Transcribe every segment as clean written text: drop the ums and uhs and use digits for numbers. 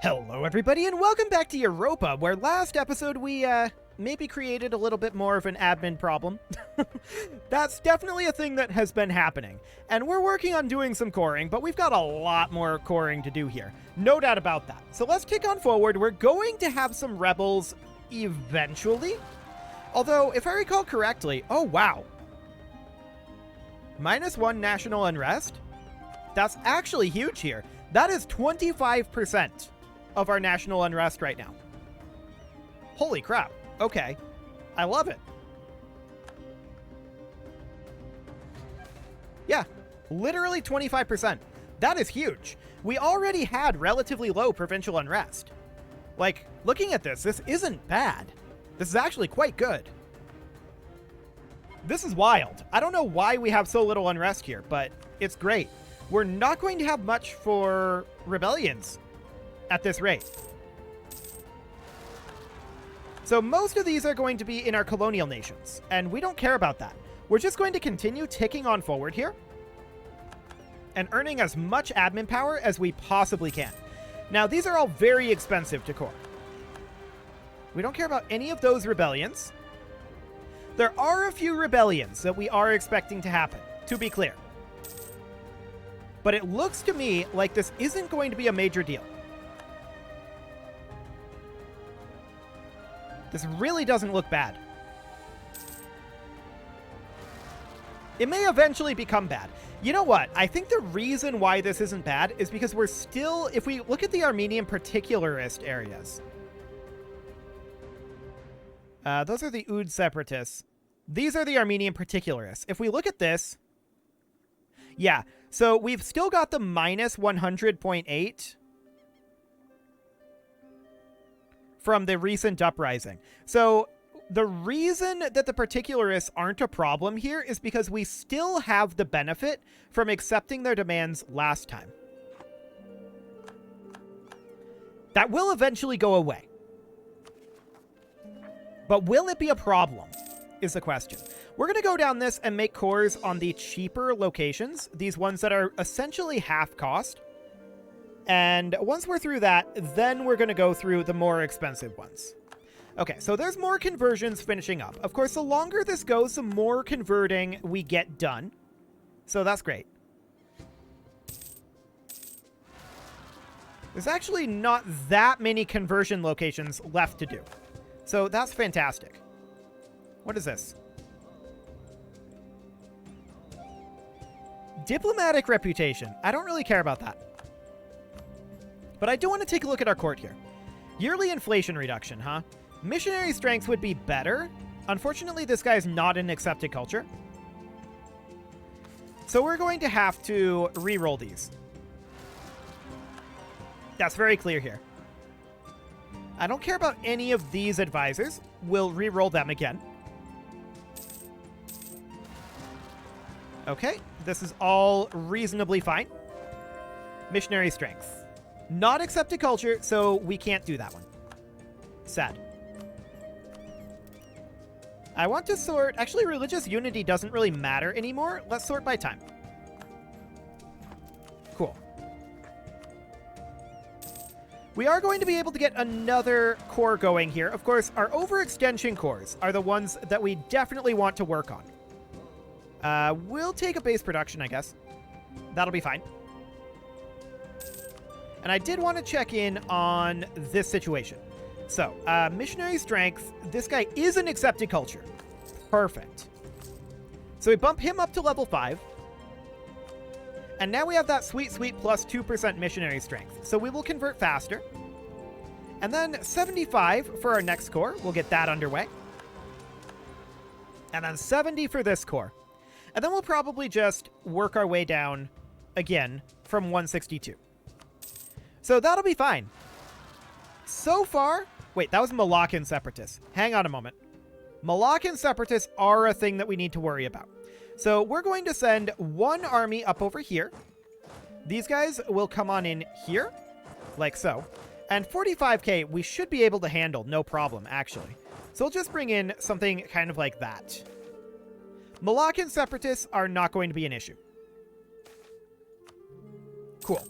Hello everybody and welcome back to Europa, where last episode we maybe created a little bit more of an admin problem. That's definitely a thing that has been happening. And we're working on doing some coring, but we've got a lot more coring to do here. No doubt about that. So let's kick on forward. We're going to have some rebels eventually. Although, if I recall correctly, oh wow. -1 national unrest? That's actually huge here. That is 25% of our national unrest right now. Holy crap. Okay. I love it. Yeah, literally 25%. That is huge. We already had relatively low provincial unrest. Like, looking at this isn't bad. This is actually quite good. This is wild. I don't know why we have so little unrest here, but it's great. We're not going to have much for rebellions at this rate. So most of these are going to be in our colonial nations, and we don't care about that. We're just going to continue ticking on forward here and earning as much admin power as we possibly can. Now, these are all very expensive to core. We don't care about any of those rebellions. There are a few rebellions that we are expecting to happen, to be clear. But it looks to me like this isn't going to be a major deal. This really doesn't look bad. It may eventually become bad. You know what? I think the reason why this isn't bad is because we're still, if we look at the Armenian particularist areas. Those are the Oud separatists. These are the Armenian particularists. If we look at this, yeah, so we've still got the -100.8 from the recent uprising. So the reason that the particularists aren't a problem here is because we still have the benefit from accepting their demands last time. That will eventually go away. But will it be a problem is the question. We're going to go down this and make cores on the cheaper locations, these ones that are essentially half cost. And once we're through that, then we're going to go through the more expensive ones. Okay, so there's more conversions finishing up. Of course, the longer this goes, the more converting we get done. So that's great. There's actually not that many conversion locations left to do. So that's fantastic. What is this? Diplomatic reputation. I don't really care about that. But I do want to take a look at our court here. Yearly inflation reduction, huh? Missionary strength would be better. Unfortunately, this guy is not an accepted culture. So we're going to have to re-roll these. That's very clear here. I don't care about any of these advisors. We'll re-roll them again. Okay, this is all reasonably fine. Missionary strength. Not accepted culture, so we can't do that one. Sad. I want to sort... Actually, religious unity doesn't really matter anymore. Let's sort by time. Cool. We are going to be able to get another core going here. Of course, our overextension cores are the ones that we definitely want to work on. We'll take a base production, I guess. That'll be fine. And I did want to check in on this situation. So, missionary strength. This guy is an accepted culture. Perfect. So we bump him up to level 5. And now we have that sweet, sweet plus 2% missionary strength. So we will convert faster. And then 75 for our next core. We'll get that underway. And then 70 for this core. And then we'll probably just work our way down again from 162. So that'll be fine. So far... Wait, that was Malaccan separatists. Hang on a moment. Malaccan separatists are a thing that we need to worry about. So we're going to send one army up over here. These guys will come on in here, like so. And 45k we should be able to handle, no problem, actually. So we'll just bring in something kind of like that. Malaccan separatists are not going to be an issue. Cool.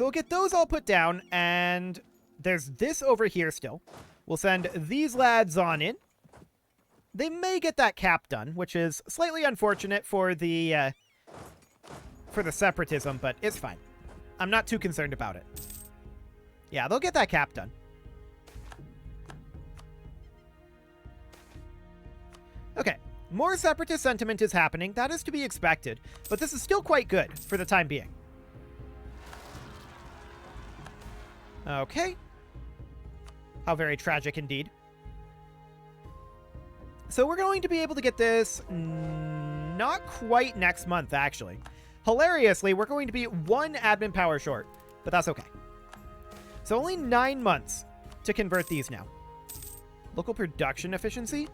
So we'll get those all put down, and there's this over here still. We'll send these lads on in. They may get that cap done, which is slightly unfortunate for the separatism, but it's fine. I'm not too concerned about it. Yeah, they'll get that cap done. Okay, more separatist sentiment is happening. That is to be expected, but this is still quite good for the time being. Okay. How very tragic indeed. So we're going to be able to get this not quite next month, actually. Hilariously, we're going to be 1 admin power short, but that's okay. So only 9 months to convert these now. Local production efficiency?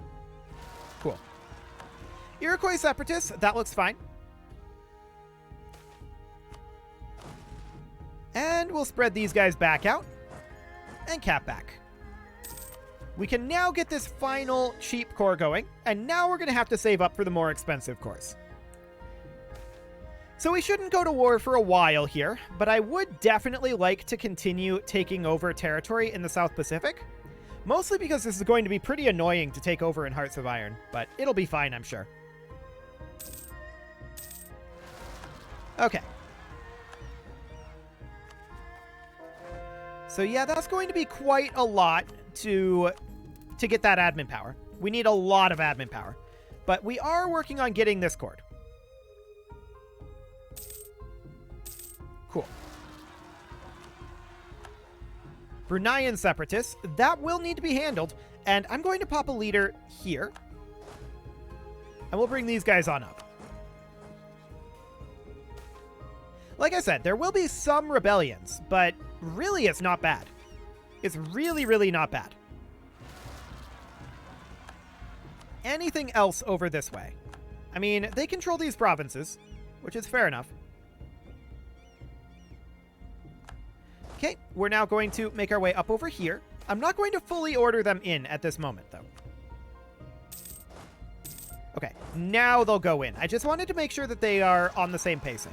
Cool. Iroquois separatists, that looks fine. And we'll spread these guys back out and cap back. We can now get this final cheap core going, and now we're going to have to save up for the more expensive cores. So we shouldn't go to war for a while here, but I would definitely like to continue taking over territory in the South Pacific. Mostly because this is going to be pretty annoying to take over in Hearts of Iron, but it'll be fine, I'm sure. Okay. So yeah, that's going to be quite a lot to get that admin power. We need a lot of admin power. But we are working on getting this cord. Cool. Bruneian separatists, that will need to be handled. And I'm going to pop a leader here. And we'll bring these guys on up. Like I said, there will be some rebellions, but really it's not bad. It's really, really not bad. Anything else over this way? I mean, they control these provinces, which is fair enough. Okay, we're now going to make our way up over here. I'm not going to fully order them in at this moment, though. Okay, now they'll go in. I just wanted to make sure that they are on the same pacing.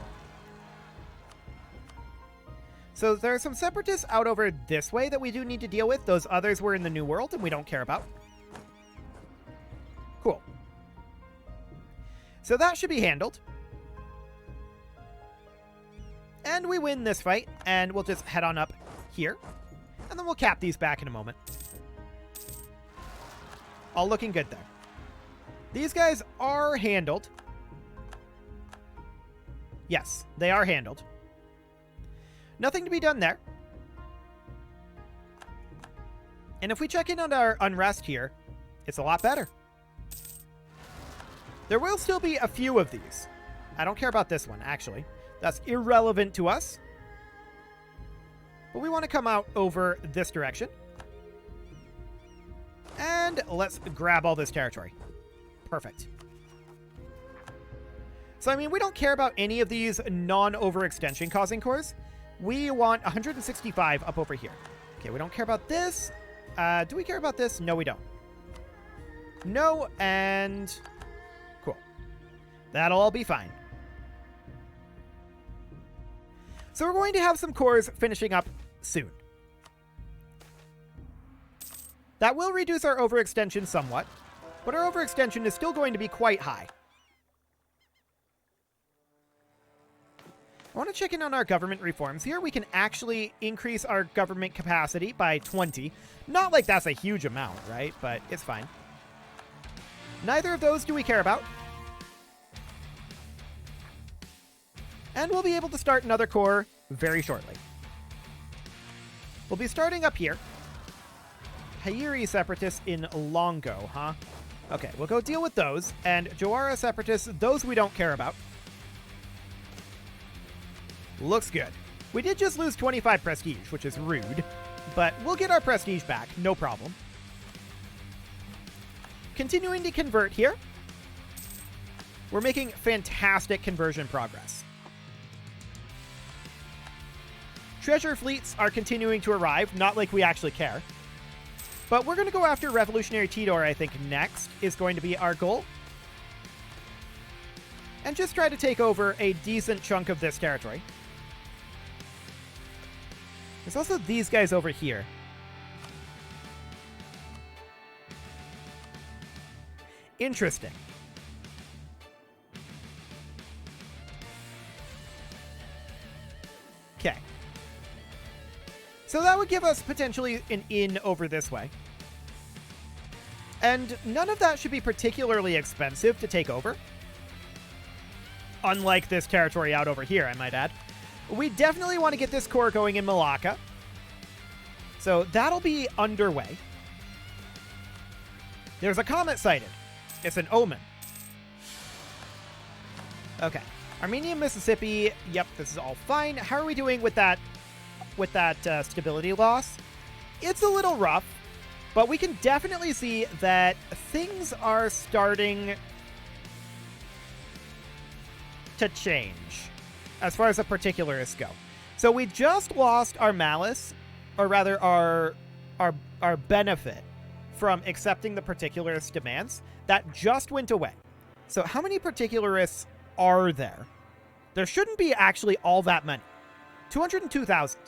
So there are some separatists out over this way that we do need to deal with. Those others were in the New World, and we don't care about. Cool. So that should be handled. And we win this fight, and we'll just head on up here. And then we'll cap these back in a moment. All looking good there. These guys are handled. Yes, they are handled. Nothing to be done there. And if we check in on our unrest here, it's a lot better. There will still be a few of these. I don't care about this one, actually. That's irrelevant to us. But we want to come out over this direction. And let's grab all this territory. Perfect. So, I mean, we don't care about any of these non-overextension causing cores. We want 165 up over here. Okay, we don't care about this. Do we care about this? No, we don't. No, and... cool. That'll all be fine. So we're going to have some cores finishing up soon. That will reduce our overextension somewhat, but our overextension is still going to be quite high. I want to check in on our government reforms. Here we can actually increase our government capacity by 20. Not like that's a huge amount, right? But it's fine. Neither of those do we care about. And we'll be able to start another core very shortly. We'll be starting up here. Hairi separatists in Longo, huh? Okay, we'll go deal with those. And Jawara separatists, those we don't care about. Looks good. We did just lose 25 prestige, which is rude, but we'll get our prestige back, no problem. Continuing to convert here. We're making fantastic conversion progress. Treasure fleets are continuing to arrive, not like we actually care. But we're going to go after Revolutionary Tidor, I think, next is going to be our goal. And just try to take over a decent chunk of this territory. There's also these guys over here. Interesting. Okay. So that would give us potentially an in over this way. And none of that should be particularly expensive to take over. Unlike this territory out over here, I might add. We definitely want to get this core going in Malacca. So that'll be underway. There's a comet sighted. It's an omen. Okay. Armenia, Mississippi. Yep, this is all fine. How are we doing with that stability loss? It's a little rough, but we can definitely see that things are starting to change as far as the particularists go. So we just lost our malice, or rather our benefit from accepting the particularist demands. That just went away. So how many particularists are there? There shouldn't be actually all that many. 202,000.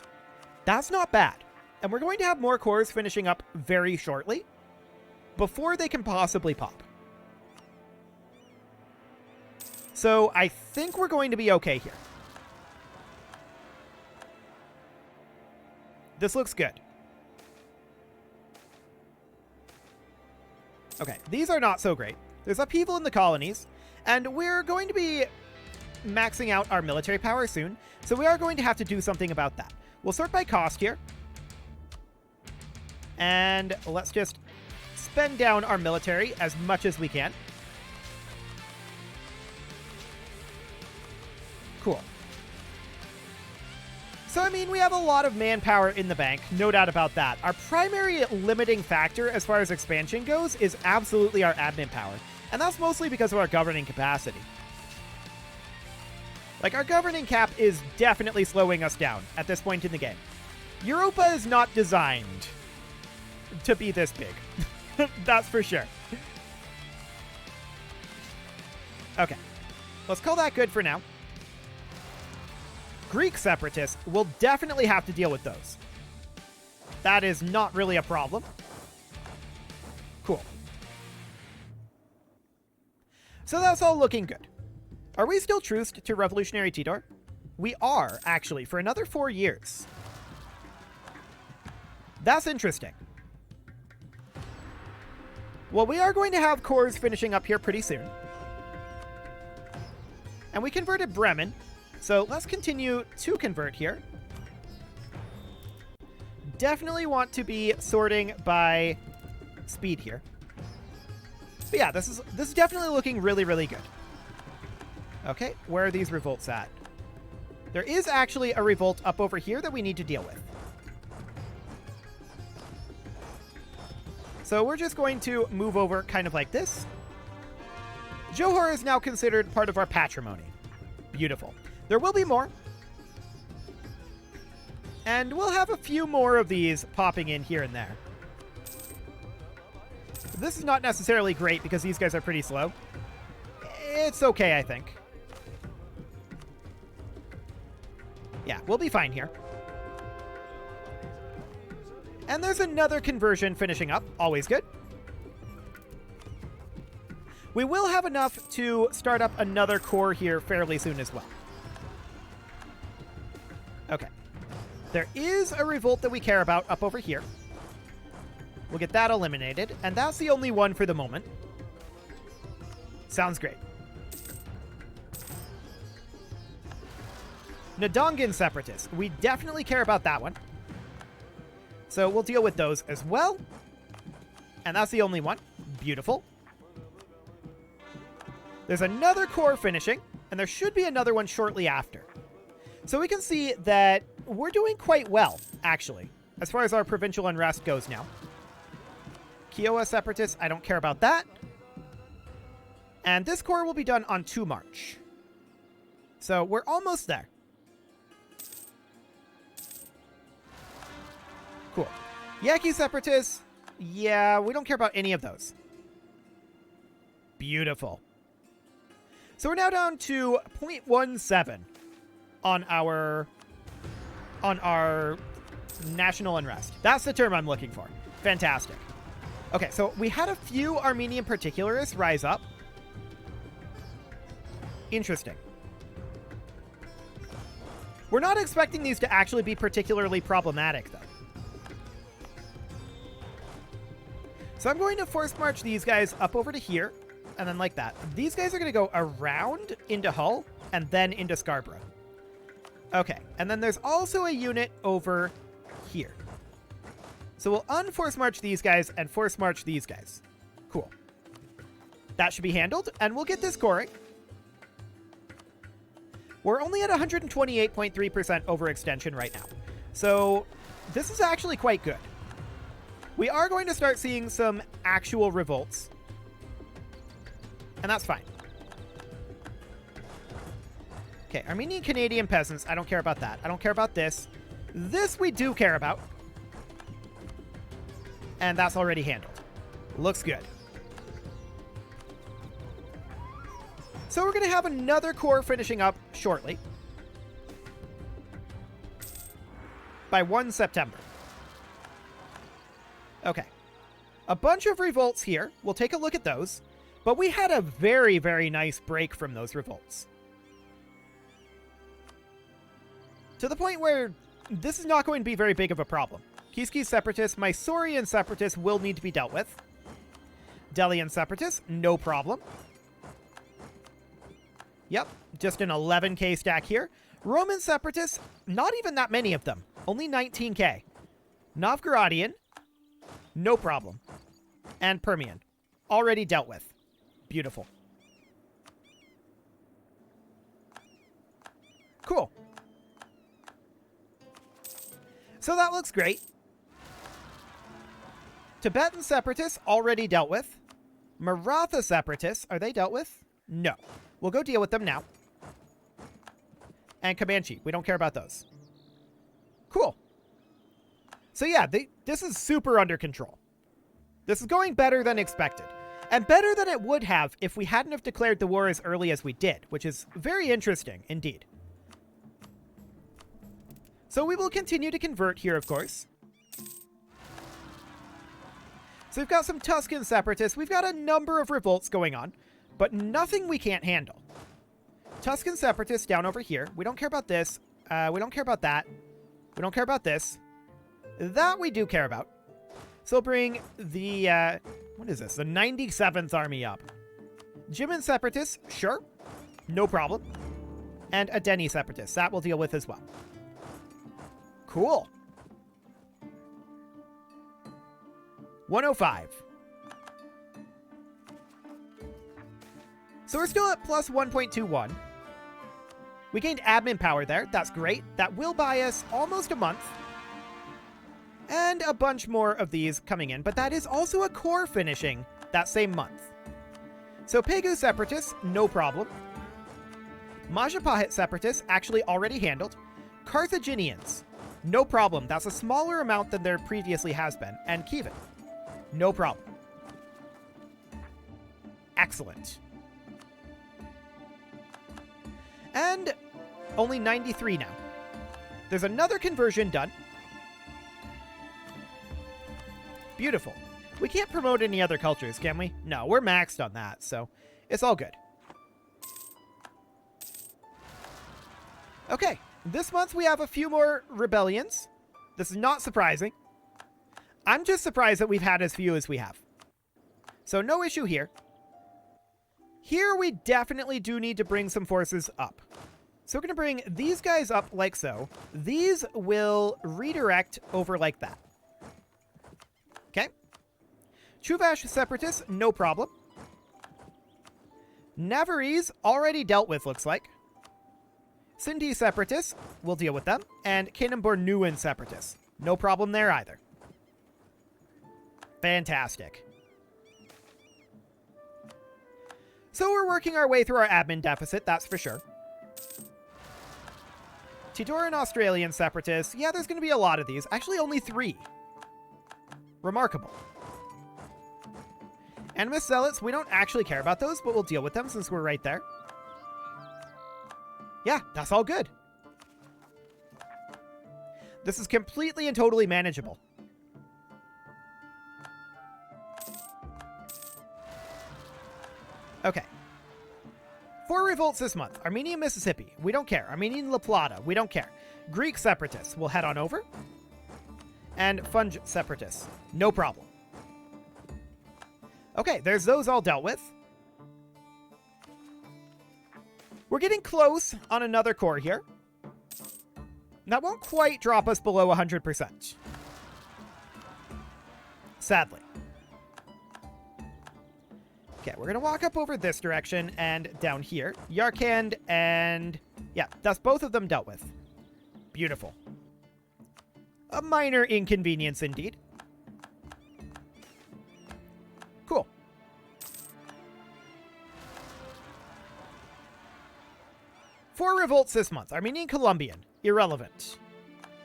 That's not bad. And we're going to have more cores finishing up very shortly before they can possibly pop. So I think we're going to be okay here. This looks good. Okay, these are not so great. There's upheaval in the colonies, and we're going to be maxing out our military power soon, so we are going to have to do something about that. We'll sort by cost here. And let's just spend down our military as much as we can. Cool. So, I mean, we have a lot of manpower in the bank, no doubt about that. Our primary limiting factor as far as expansion goes is absolutely our admin power. And that's mostly because of our governing capacity. Like, our governing cap is definitely slowing us down at this point in the game. Europa is not designed to be this big. That's for sure. Okay. Let's call that good for now. Greek separatists will definitely have to deal with those. That is not really a problem. Cool. So that's all looking good. Are we still truced to Revolutionary Tidor? We are, actually, for another 4 years. That's interesting. Well, we are going to have cores finishing up here pretty soon. And we converted Bremen. So let's continue to convert here. Definitely want to be sorting by speed here. But yeah, this is definitely looking really, really good. Okay, where are these revolts at? There is actually a revolt up over here that we need to deal with. So we're just going to move over kind of like this. Johor is now considered part of our patrimony. Beautiful. There will be more. And we'll have a few more of these popping in here and there. This is not necessarily great because these guys are pretty slow. It's okay, I think. Yeah, we'll be fine here. And there's another conversion finishing up. Always good. We will have enough to start up another core here fairly soon as well. Okay. There is a revolt that we care about up over here. We'll get that eliminated, and that's the only one for the moment. Sounds great. Ndongan separatists. We definitely care about that one. So we'll deal with those as well. And that's the only one. Beautiful. There's another core finishing, and there should be another one shortly after. So we can see that we're doing quite well, actually, as far as our provincial unrest goes now. Kiowa separatists, I don't care about that. And this core will be done on 2 March. So we're almost there. Cool. Yaqui separatists, yeah, we don't care about any of those. Beautiful. So we're now down to 0.17 on our National unrest. That's the term I'm looking for. Fantastic. Okay, so we had a few Armenian particularists rise up. Interesting. We're not expecting these to actually be particularly problematic, though. So I'm going to force march these guys up over to here, and then like that. These guys are going to go around into Hull, and then into Scarborough. Okay, and then there's also a unit over here. So we'll unforce march these guys and force march these guys. Cool. That should be handled, and we'll get this coring. We're only at 128.3% overextension right now. So this is actually quite good. We are going to start seeing some actual revolts. And that's fine. Okay, Armenian Canadian peasants. I don't care about that. I don't care about this. This we do care about. And that's already handled. Looks good. So we're going to have another corps finishing up shortly. By 1 September. Okay. A bunch of revolts here. We'll take a look at those. But we had a very, very nice break from those revolts. To the point where this is not going to be very big of a problem. Kiski separatists, Mysorean separatists will need to be dealt with. Delian separatists, no problem. Yep, just an 11k stack here. Roman separatists, not even that many of them. Only 19k. Novgorodian, no problem. And Permian, already dealt with. Beautiful. Cool. So that looks great. Tibetan separatists, already dealt with. Maratha separatists, are they dealt with? No. We'll go deal with them now. And Comanche, we don't care about those. Cool. So yeah, this is super under control. This is going better than expected. And better than it would have if we hadn't have declared the war as early as we did, which is very interesting indeed. So we will continue to convert here, of course. So we've got some Tuscan separatists. We've got a number of revolts going on, but nothing we can't handle. Tuscan separatists down over here. We don't care about this. We don't care about that. We don't care about this. That we do care about. So we'll bring the, what is this? The 97th Army up. Jimin separatists, sure. No problem. And Adeni separatists. That we'll deal with as well. Cool. 105. So we're still at plus 1.21. We gained admin power there. That's great. That will buy us almost a month. And a bunch more of these coming in. But that is also a core finishing that same month. So Pegu separatists, no problem. Majapahit separatists, actually already handled. Carthaginians, no problem. That's a smaller amount than there previously has been. And Kievan, no problem. Excellent. And only 93 now. There's another conversion done. Beautiful. We can't promote any other cultures, can we? No, we're maxed on that, so it's all good. Okay, this month we have a few more rebellions. This is not surprising. I'm just surprised that we've had as few as we have. So no issue here. Here we definitely do need to bring some forces up. So we're going to bring these guys up like so. These will redirect over like that. Okay. Chuvash separatists, no problem. Navarrese, already dealt with, looks like. Sindhi separatists, we'll deal with them. And Kanem-Bornuan separatists, no problem there either. Fantastic. So we're working our way through our admin deficit, that's for sure. Tidoran Australian separatists, yeah, there's going to be a lot of these. Actually, only 3. Remarkable. Animus Zealots, we don't actually care about those, but we'll deal with them since we're right there. Yeah, that's all good. This is completely and totally manageable. Okay. 4 revolts this month. Armenian Mississippi. We don't care. Armenian La Plata. We don't care. Greek separatists. We'll head on over. And Funge separatists. No problem. Okay, there's those all dealt with. We're getting close on another core here. That won't quite drop us below 100%. Sadly. Okay, we're going to walk up over this direction and down here. Yarkand and... yeah, that's both of them dealt with. Beautiful. A minor inconvenience indeed. Cool. Four revolts this month. Armenian Colombian. Irrelevant.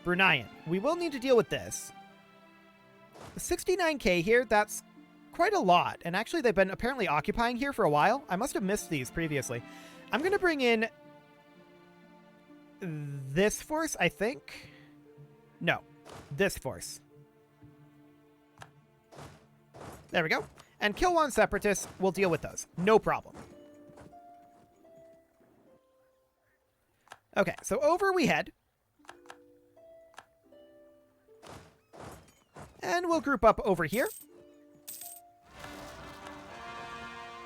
Bruneian. We will need to deal with this. The 69k here, that's quite a lot. And actually, they've been apparently occupying here for a while. I must have missed these previously. I'm going to bring in this force, I think. No, this force. There we go. And Kilwan Separatists, we'll deal with those. No problem. Okay, so over we head. And we'll group up over here.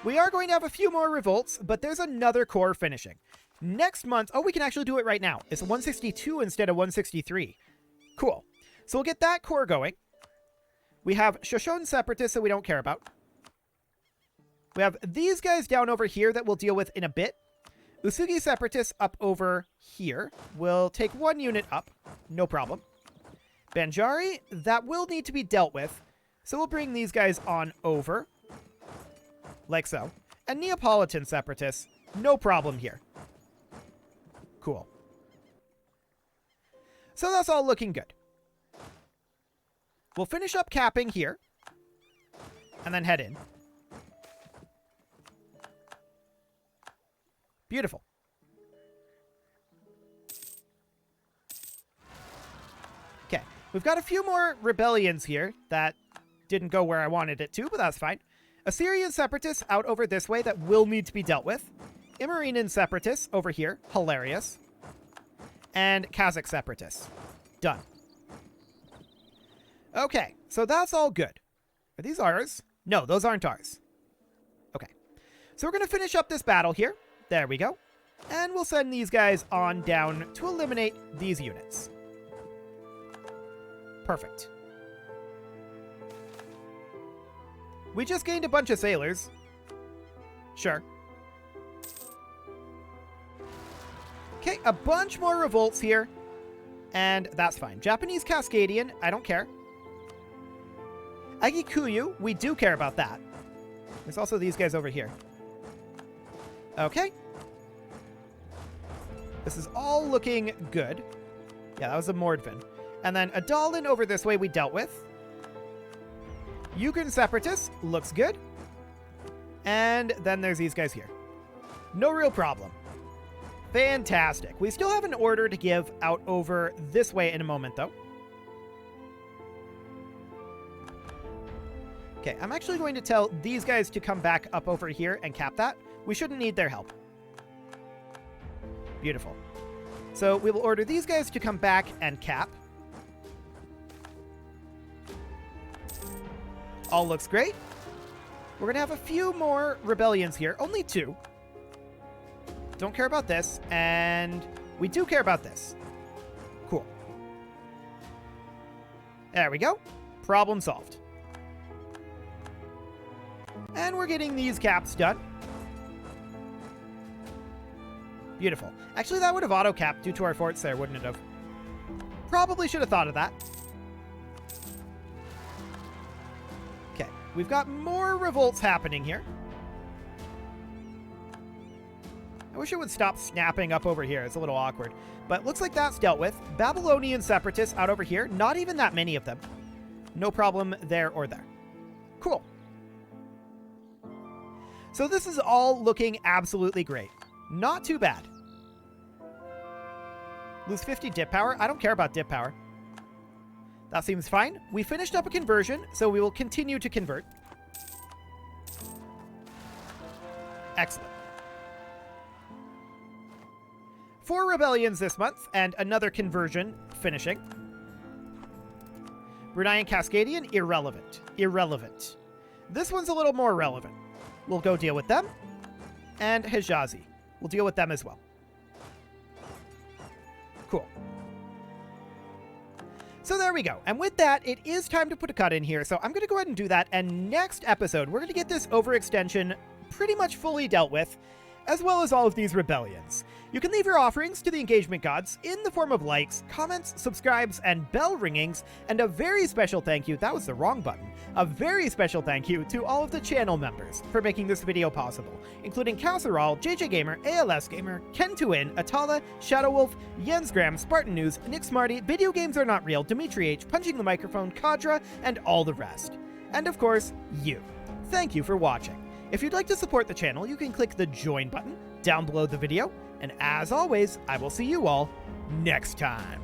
We are going to have a few more revolts, but there's another core finishing. Next month, oh, we can actually do it right now. It's 162 instead of 163. Cool. So we'll get that core going. We have Shoshone Separatists that we don't care about. We have these guys down over here that we'll deal with in a bit. Usugi Separatists up over here. We'll take one unit up. No problem. Banjari, that will need to be dealt with. So we'll bring these guys on over. Like so. And Neapolitan Separatists, no problem here. Cool. So that's all looking good. We'll finish up capping here. And then head in. Beautiful. Okay, we've got a few more rebellions here that didn't go where I wanted it to, but that's fine. Assyrian Separatists out over this way that will need to be dealt with. Imerinian Separatists over here. Hilarious. And Kazakh Separatists. Done. Okay, so that's all good. Are these ours? No, those aren't ours. Okay. So we're going to finish up this battle here. There we go. And we'll send these guys on down to eliminate these units. Perfect. We just gained a bunch of sailors. Sure. Okay, a bunch more revolts here. And that's fine. Japanese Cascadian, I don't care. Agikuyu, we do care about that. There's also these guys over here. Okay. This is all looking good. Yeah, that was a Mordvin. And then Adalin over this way we dealt with. Yukon Separatists, looks good. And then there's these guys here. No real problem. Fantastic. We still have an order to give out over this way in a moment, though. Okay, I'm actually going to tell these guys to come back up over here and cap that. We shouldn't need their help. Beautiful. So we will order these guys to come back and cap. All looks great. We're going to have a few more rebellions here. Only 2. Don't care about this. And we do care about this. Cool. There we go. Problem solved. And we're getting these caps done. Beautiful. Actually, that would have auto-capped due to our forts there, wouldn't it have? Probably should have thought of that. Okay, we've got more revolts happening here. I wish it would stop snapping up over here. It's a little awkward. But looks like that's dealt with. Babylonian Separatists out over here. Not even that many of them. No problem there or there. Cool. So this is all looking absolutely great. Not too bad. Lose 50 dip power? I don't care about dip power. That seems fine. We finished up a conversion, so we will continue to convert. Excellent. 4 rebellions this month, and another conversion finishing. Brunei and Cascadian, irrelevant. Irrelevant. This one's a little more relevant. We'll go deal with them. And Hijazi. We'll deal with them as well. Cool. So there we go. And with that, it is time to put a cut in here. So I'm going to go ahead and do that. And next episode, we're going to get this overextension pretty much fully dealt with, as well as all of these rebellions. You can leave your offerings to the engagement gods in the form of likes, comments, subscribes, and bell ringings, and a very special thank you, that was the wrong button, a very special thank you to all of the channel members for making this video possible, including Casserole, JJ Gamer, ALS Gamer, Ken2In, Atala, Shadowwolf, Jensgram, Spartan News, Nick Smarty, Video Games Are Not Real, Dimitri H, Punching the Microphone, Kadra, and all the rest. And of course, you. Thank you for watching. If you'd like to support the channel, you can click the join button down below the video, and as always, I will see you all next time.